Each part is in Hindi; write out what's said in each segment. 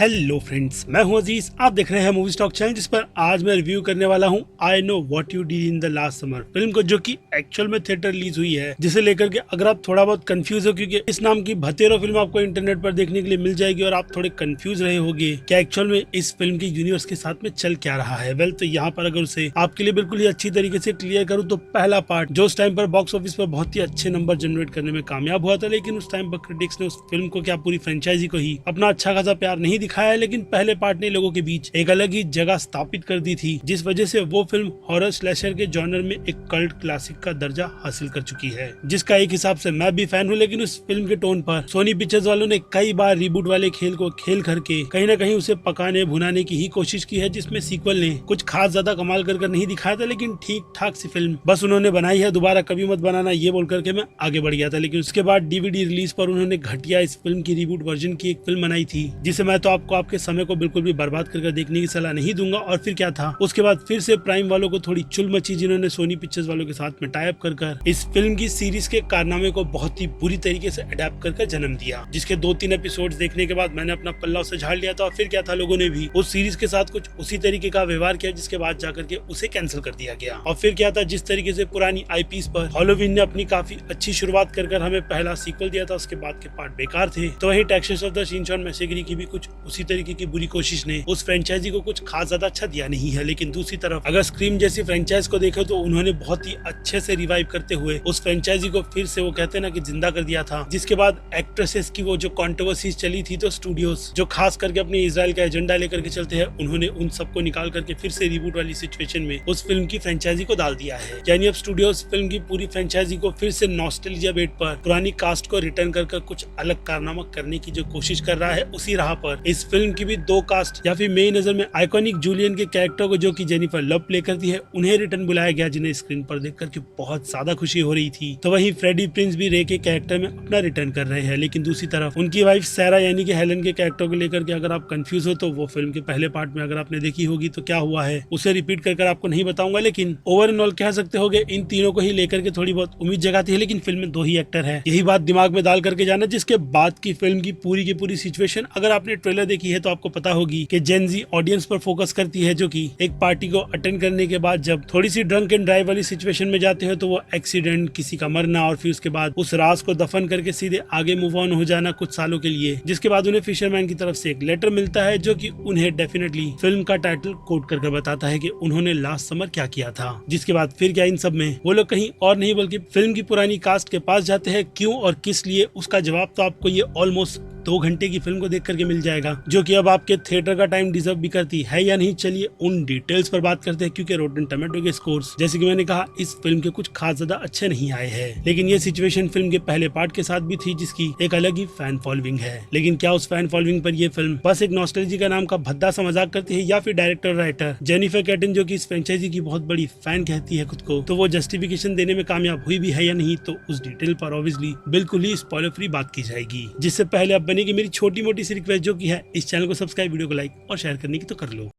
हेलो फ्रेंड्स, मैं हूं अजीज। आप देख रहे हैं मूवी स्टॉक चैनल, जिस पर आज मैं रिव्यू करने वाला हूं I know what you did in the last summer film को, जो कि एक्चुअल में थिएटर रिलीज हुई है। जिसे लेकर के अगर आप थोड़ा बहुत कंफ्यूज हो, क्योंकि इस नाम की भतेरो फिल्म आपको इंटरनेट पर देखने के लिए मिल जाएगी और आप थोड़े कंफ्यूज रहे होंगे कि एक्चुअल में इस फिल्म के यूनिवर्स के साथ में चल क्या रहा है। वेल, तो यहाँ पर अगर उसे आपके लिए बिल्कुल ही अच्छी तरीके से क्लियर करूँ तो पहला पार्ट जो उस टाइम पर बॉक्स ऑफिस पर बहुत ही अच्छे नंबर जनरेट करने में कामयाब हुआ था, लेकिन उस टाइम पर क्रिटिक्स ने उस फिल्म को क्या पूरी फ्रेंचाइजी को ही अपना अच्छा खासा प्यार नहीं दिखाया, लेकिन पहले पार्ट ने लोगों के बीच एक अलग ही जगह स्थापित कर दी थी, जिस वजह से वो फिल्म हॉरर स्लैशर के जॉनर में एक कल्ट क्लासिक का दर्जा हासिल कर चुकी है, जिसका एक हिसाब से मैं भी फैन हूँ। लेकिन उस फिल्म के टोन पर सोनी पिक्चर्स वालों ने कई बार रिबूट वाले खेल को खेल करके कहीं ना कहीं उसे पकाने भुनाने की ही कोशिश की है, जिसमें सीक्वल ने कुछ खास ज्यादा कमाल कर नहीं दिखाया था, लेकिन ठीक ठाक सी फिल्म बस उन्होंने बनाई है। दोबारा कभी मत बनाना ये बोल करके मैं आगे बढ़ गया था, लेकिन उसके बाद डीवीडी रिलीज पर उन्होंने घटिया इस फिल्म की रिबूट वर्जन की एक फिल्म बनाई थी, जिसे मैं तो आपको आपके समय को बिल्कुल भी बर्बाद करके देखने की सलाह नहीं दूंगा। और फिर क्या था, उसके बाद फिर से प्राइम वालों को थोड़ी चुल मची, जिन्होंने सोनी पिक्चर्स वालों के साथ में टाई अप कर इस फिल्म की सीरीज के कारनामे को बहुत ही बुरी तरीके से अडेप्ट कर जन्म दिया, जिसके 2-3 एपिसोड्स देखने के बाद मैंने अपना पल्ला उसे झाड़ लिया था। और फिर क्या था, लोगों ने भी उस सीरीज के साथ कुछ उसी तरीके का व्यवहार किया, जिसके बाद जाकर के उसे कैंसिल कर दिया गया। और फिर क्या था, जिस तरीके से पुरानी आईपीस पर हॉलोवीन ने अपनी काफी अच्छी शुरुआत कर हमें पहला सीक्वल दिया था, उसके बाद के पार्ट बेकार थे, तो वही टेक्सास ऑफ द चिनचैन मैसेक्री की भी कुछ उसी तरीके की बुरी कोशिश ने उस फ्रेंचाइजी को कुछ खास ज्यादा अच्छा दिया नहीं है। लेकिन दूसरी तरफ अगर स्क्रीम जैसी फ्रेंचाइज को देखे तो उन्होंने बहुत ही अच्छे से रिवाइव करते हुए उस फ्रेंचाइजी को फिर से वो कहते हैं ना कि जिंदा कर दिया था। जिसके बाद एक्ट्रेसेस की वो जो कंट्रोवर्सीज चली थी, तो स्टूडियोज जो खास करके अपने इजराइल का एजेंडा लेकर के चलते हैं, उन्होंने उन सबको निकाल करके फिर से रिबूट वाली सिचुएशन में उस फिल्म की फ्रेंचाइजी को डाल दिया है। यानी अब स्टूडियोज फिल्म की पूरी फ्रेंचाइजी को फिर से नॉस्टैल्जिया बेट पर पुरानी कास्ट को रिटर्न कर कुछ अलग कारनामा करने की जो कोशिश कर रहा है, उसी राह पर इस फिल्म की भी दो कास्ट या फिर मेरी नजर में आइकॉनिक जूलियन के कैरेक्टर को, जो कि जेनिफर लव प्ले करती है, उन्हें रिटर्न बुलाया गया, जिन्हें स्क्रीन पर देख करके बहुत ज्यादा खुशी हो रही थी। तो वहीं फ्रेडी प्रिंस भी रे के कैरेक्टर में अपना रिटर्न कर रहे हैं। लेकिन दूसरी तरफ उनकी वाइफ सैरा यानी कि हेलन के कैरेक्टर को लेकर के अगर आप कंफ्यूज हो, तो वो फिल्म के पहले पार्ट में अगर आपने देखी होगी तो क्या हुआ है उसे रिपीट कर आपको नहीं बताऊंगा। लेकिन ओवरऑल कह सकते हो इन तीनों को ही लेकर के थोड़ी बहुत उम्मीद जगाती है, लेकिन फिल्म में 2 ही एक्टर है, यही बात दिमाग में डाल करके जाना। जिसके बाद की फिल्म की पूरी सिचुएशन अगर आपने ट्रेलर देखी है तो आपको पता होगी कि जेन जी ऑडियंस पर फोकस करती है, जो कि एक पार्टी को अटेंड करने के बाद जब थोड़ी सी ड्रंक एंड ड्राइव वाली सिचुएशन में जाते हैं, तो वो एक्सीडेंट, किसी का मरना और फिर उसके बाद उस राज को दफन करके सीधे आगे मूव ऑन हो जाना कुछ सालों के लिए। जिसके बाद उन्हें फिशरमैन की तरफ से एक लेटर मिलता है, जो कि उन्हें डेफिनेटली फिल्म का टाइटल कोट करके बताता है कि उन्होंने लास्ट समर क्या किया था। जिसके बाद फिर क्या, इन सब में वो लोग कहीं और नहीं बल्कि फिल्म की पुरानी कास्ट के पास जाते हैं। क्यों और किस लिए, उसका जवाब तो आपको ये ऑलमोस्ट 2 घंटे की फिल्म को देख करके मिल जाएगा, जो कि अब आपके थिएटर का टाइम डिजर्व भी करती है या नहीं। चलिए उन डिटेल्स पर बात करते हैं, क्योंकि रॉटन टोमेटो के स्कोर्स, जैसे कि मैंने कहा, इस फिल्म के कुछ खास ज्यादा अच्छे नहीं आए हैं। लेकिन ये सिचुएशन फिल्म के पहले पार्ट के साथ भी थी, जिसकी एक अलग ही फैन फॉलोइंग है। लेकिन क्या उस फैन फॉलोइंग पर ये फिल्म बस एक नॉस्टैल्जी का नाम का भद्दा सा मजाक करती है, या फिर डायरेक्टर राइटर जेनिफर कैटन, जो कि इस फ्रेंचाइजी की बहुत बड़ी फैन कहती है खुद को, तो वो जस्टिफिकेशन देने में कामयाब हुई भी है या नहीं, तो उस डिटेल पर ऑब्वियसली बिल्कुल ही स्पॉइलर फ्री बात की जाएगी। जिससे पहले अब बनेगी मेरी छोटी मोटी सी रिक्वेस्ट, जो की है इस चैनल को सब्सक्राइब, वीडियो को लाइक और शेयर करने की तो कर लो।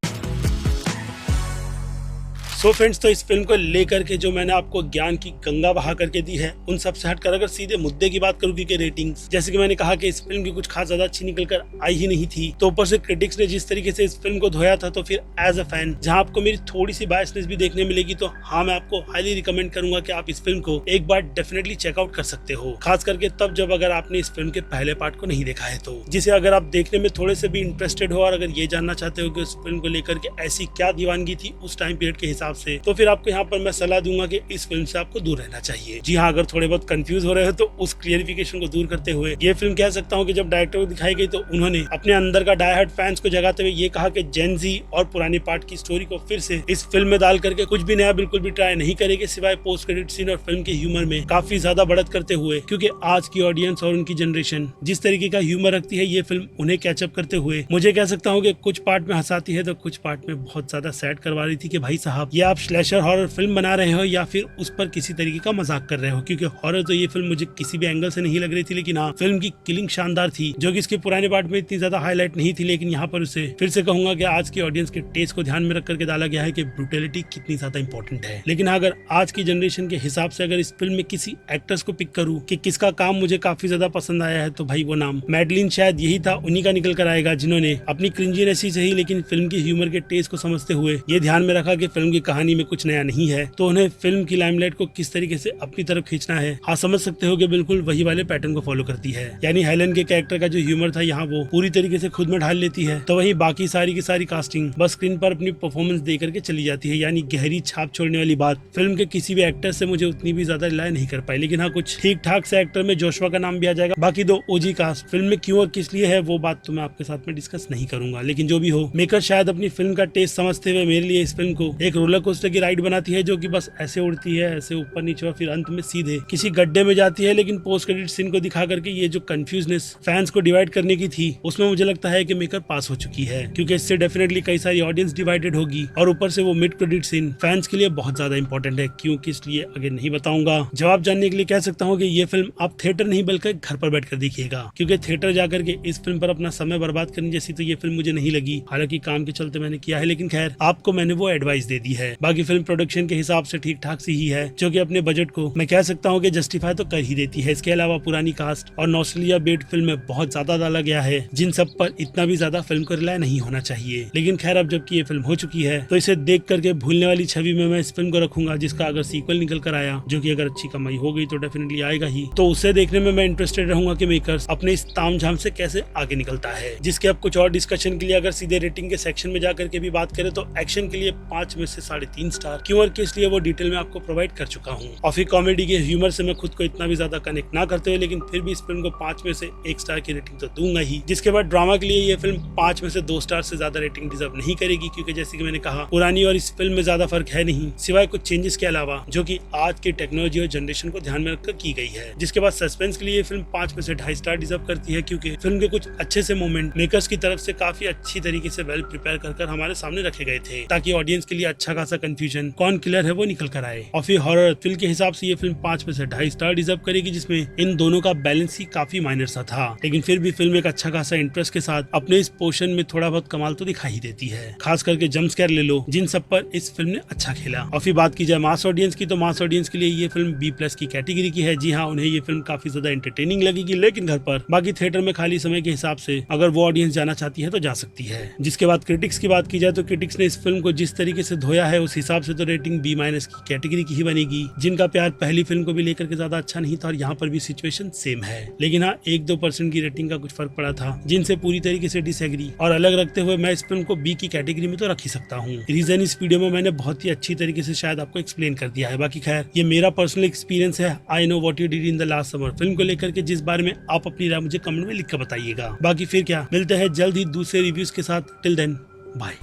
सो फ्रेंड्स, तो इस फिल्म को लेकर के जो मैंने आपको ज्ञान की गंगा बहा करके दी है, उन सब से हटकर अगर सीधे मुद्दे की बात करूँ कि रेटिंग्स, जैसे कि मैंने कहा कि इस फिल्म की कुछ खास ज्यादा अच्छी निकल कर आई ही नहीं थी, तो ऊपर से क्रिटिक्स ने जिस तरीके से इस फिल्म को धोया था, तो फिर एज अ फैन जहां आपको मेरी थोड़ी सी बायसनेस भी देखने मिलेगी, तो हाँ, मैं आपको हाईली रिकमेंड करूंगा कि आप इस फिल्म को एक बार डेफिनेटली चेकआउट कर सकते हो। खास करके तब जब अगर आपने इस फिल्म के पहले पार्ट को नहीं देखा है, तो जिसे अगर आप देखने में थोड़े से भी इंटरेस्टेड हो और अगर ये जानना चाहते हो कि उस फिल्म को लेकर के ऐसी क्या दीवानगी थी उस टाइम पीरियड के हिसाब से, तो फिर आपको यहाँ पर मैं सलाह दूंगा कि इस फिल्म से आपको दूर रहना चाहिए। जी हाँ, अगर थोड़े बहुत कंफ्यूज हो रहे हो तो उस क्लियरिफिकेशन को दूर करते हुए ये फिल्म कह सकता हूँ कि जब डायरेक्टर को दिखाई गई, तो उन्होंने अपने अंदर का डाई हार्ड फैंस को जगाते हुए ये कहा कि जेन जी और पुरानी पार्ट की स्टोरी को फिर से इस फिल्म में डाल करके कुछ भी नया बिल्कुल भी ट्राई नहीं करेंगे, सिवाय पोस्ट क्रेडिट सीन और फिल्म के ह्यूमर में काफी ज्यादा बढ़त करते हुए। क्योंकि आज की ऑडियंस और उनकी जनरेशन जिस तरीके का ह्यूमर रखती है, ये फिल्म उन्हें कैचअप करते हुए मुझे कह सकता हूँ कि कुछ पार्ट में हंसाती है तो कुछ पार्ट में बहुत ज्यादा सैड करवा रही थी कि भाई साहब, ये आप स्लैशर हॉरर फिल्म बना रहे हो या फिर उस पर किसी तरीके का मजाक कर रहे हो, क्योंकि हॉरर तो ये फिल्म मुझे किसी भी एंगल से नहीं लग रही थी, लेकिन हाँ फिल्म की किलिंग शानदार थी, जो कि इसके पुराने पार्ट में इतनी ज्यादा हाईलाइट नहीं थी। लेकिन यहाँ पर उसे फिर से कहूंगा कि आज की ऑडियंस के टेस्ट को ध्यान में रख करके डाला गया है कि ब्रूटैलिटी कितनी ज्यादा इंपॉर्टेंट है। लेकिन अगर आज की जनरेशन के हिसाब से अगर इस फिल्म में किसी एक्टर्स को पिक करूं कि किसका काम मुझे काफी ज्यादा पसंद आया है, तो भाई वो नाम मैडलिन शायद यही था, उन्हीं का निकल कर आएगा, जिन्होंने अपनी क्रिंजीनेस ही सही लेकिन फिल्म की ह्यूमर के टेस्ट को समझते हुए ये ध्यान में रखा कि फिल्म की कहानी में कुछ नया नहीं है, तो उन्हें फिल्म की लाइमलाइट को किस तरीके से अपनी तरफ खींचना है। हाँ समझ सकते हो कि बिल्कुल वही वाले पैटर्न को फॉलो करती है, यानी हेलन के कैरेक्टर का जो ह्यूमर था यहाँ वो पूरी तरीके से खुद में ढाल लेती है, तो वही बाकी सारी की सारी कास्टिंग बस स्क्रीन पर अपनी परफॉर्मेंस दे करके चली जाती है, यानी गहरी छाप छोड़ने वाली बात फिल्म के किसी भी एक्टर से मुझे उतनी भी ज्यादा रिलाय नहीं कर पाई। लेकिन हाँ कुछ ठीक ठाक से एक्टर में जोशुआ का नाम भी आ जाएगा। बाकी दो ओजी कास्ट फिल्म में क्यों और किस लिए है वो बात तो मैं आपके साथ में डिस्कस नहीं करूंगा, लेकिन जो भी हो मेकर शायद अपनी फिल्म का टेस्ट समझते हुए मेरे लिए इस फिल्म को एक रोलर कोस्टर की राइड बनाती है, जो कि बस ऐसे उड़ती है, ऐसे ऊपर नीचे और फिर अंत में सीधे किसी गड्ढे में जाती है। लेकिन पोस्ट क्रेडिट सीन को दिखा करके ये जो कंफ्यूजनेस फैंस को डिवाइड करने की थी, उसमें मुझे लगता है कि मेकर पास हो चुकी है, क्योंकि इससे डेफिनेटली कई सारी ऑडियंस डिवाइडेड होगी। और ऊपर से वो मिड क्रेडिट सीन फैंस के लिए बहुत ज्यादा इंपॉर्टेंट है, क्योंकि इसलिए आगे नहीं बताऊंगा। जवाब जानने के लिए कह सकता हूँ कि ये फिल्म आप थिएटर नहीं बल्कि घर पर बैठकर देखिएगा, क्योंकि थिएटर जाकर के इस फिल्म पर अपना समय बर्बाद करने जैसी तो ये फिल्म मुझे नहीं लगी। हालांकि काम के चलते मैंने किया है, लेकिन खैर आपको मैंने वो एडवाइस दे दी है। बाकी फिल्म प्रोडक्शन के हिसाब से ठीक ठाक सी ही है, जो कि अपने बजट को मैं कह सकता हूँ कि जस्टिफाई तो कर ही देती है। इसके अलावा पुरानी कास्ट और नॉस्टैल्जिया बेस्ड फिल्म में बहुत ज्यादा डाला गया है, जिन सब पर इतना भी ज्यादा फिल्म को रिलाय नहीं होना चाहिए। लेकिन खैर अब जबकि ये फिल्म हो चुकी है, तो इसे देख करके भूलने वाली छवि में मैं इस फिल्म को रखूंगा, जिसका अगर सीक्वल निकल कर आया, जो कि अगर अच्छी कमाई हो गई तो डेफिनेटली आएगा ही, तो उसे देखने में मैं इंटरेस्टेड रहूंगा कि मेकर्स अपने इस तामझाम से कैसे आगे निकलता है। जिसके अब कुछ और डिस्कशन के लिए अगर सीधे रेटिंग के सेक्शन में जाकर के भी बात करें तो एक्शन के लिए 5 में से 3.5 स्टार, क्यों और किस लिए वो डिटेल में आपको प्रोवाइड कर चुका हूँ। और फिर कॉमेडी के ह्यूमर से मैं खुद को इतना भी ज्यादा कनेक्ट ना करते हुए, लेकिन फिर भी इस फिल्म को 5 में से 1 स्टार की रेटिंग तो दूंगा ही। जिसके बाद ड्रामा के लिए ये फिल्म 5 में से 2 स्टार से ज्यादा रेटिंग डिजर्व नहीं करेगी, क्योंकि जैसे कि मैंने कहा पुरानी और इस फिल्म में ज्यादा फर्क है नहीं, सिवाय कुछ चेंजेस के अलावा, जो कि आज की टेक्नोलॉजी और जनरेशन को ध्यान में रखकर की गई है। जिसके बाद सस्पेंस के लिए ये फिल्म 5 में से 2.5 स्टार डिजर्व करती है, क्योंकि फिल्म के कुछ अच्छे से मोमेंट मेकर्स की तरफ से काफी अच्छी तरीके से वेल प्रिपेयर कर हमारे सामने रखे गए थे, ताकि ऑडियंस के लिए अच्छा खासा कंफ्यूजन कौन किलर है वो निकल कर आए। और फिर हॉरर फिल्म के हिसाब से ये फिल्म 5 में से 2.5 स्टार डिजर्व करेगी, जिसमें इन दोनों का बैलेंस ही काफी माइनर सा था, लेकिन फिर भी फिल्म एक अच्छा खासा इंटरेस्ट के साथ अपने इस पोर्शन में थोड़ा बहुत कमाल तो दिखाई देती है। खास करके जंप स्केयर ले लो, जिन सब पर इस फिल्म ने अच्छा खेला। और फिर बात की जाए मास ऑडियंस की, तो मास ऑडियंस के लिए ये फिल्म B+ की कैटेगरी की है। जी हाँ, उन्हें ये फिल्म काफी ज्यादा एंटरटेनिंग लगेगी, लेकिन घर पर बाकी थिएटर में खाली समय के हिसाब से अगर वो ऑडियंस जाना चाहती है तो जा सकती है। जिसके बाद क्रिटिक्स की बात की जाए तो क्रिटिक्स ने इस फिल्म को जिस तरीके से धोया है, उस हिसाब से तो रेटिंग B- की कैटेगरी की ही बनेगी, जिनका प्यार पहली फिल्म को भी लेकर के ज्यादा अच्छा नहीं था, और यहाँ पर भी सिचुएशन सेम है। लेकिन हाँ 1-2% की रेटिंग का कुछ फर्क पड़ा था, जिनसे पूरी तरीके से डिसएग्री और अलग रखते हुए मैं इस फिल्म को B की कैटेगरी में तो रख ही सकता हूँ। रीजन इस वीडियो में मैंने बहुत ही अच्छी तरीके से शायद आपको एक्सप्लेन कर दिया है। बाकी खैर ये मेरा पर्सनल एक्सपीरियंस है। I know what you did in the last summer film को लेकर के, जिस बारे में आप अपनी राय मुझे कमेंट में लिख कर बताइएगा। बाकी फिर क्या, मिलते हैं जल्द ही दूसरे रिव्यूज के साथ। Till then bye.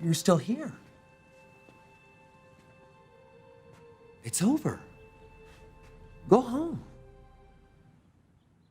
You're still here. It's over. Go home.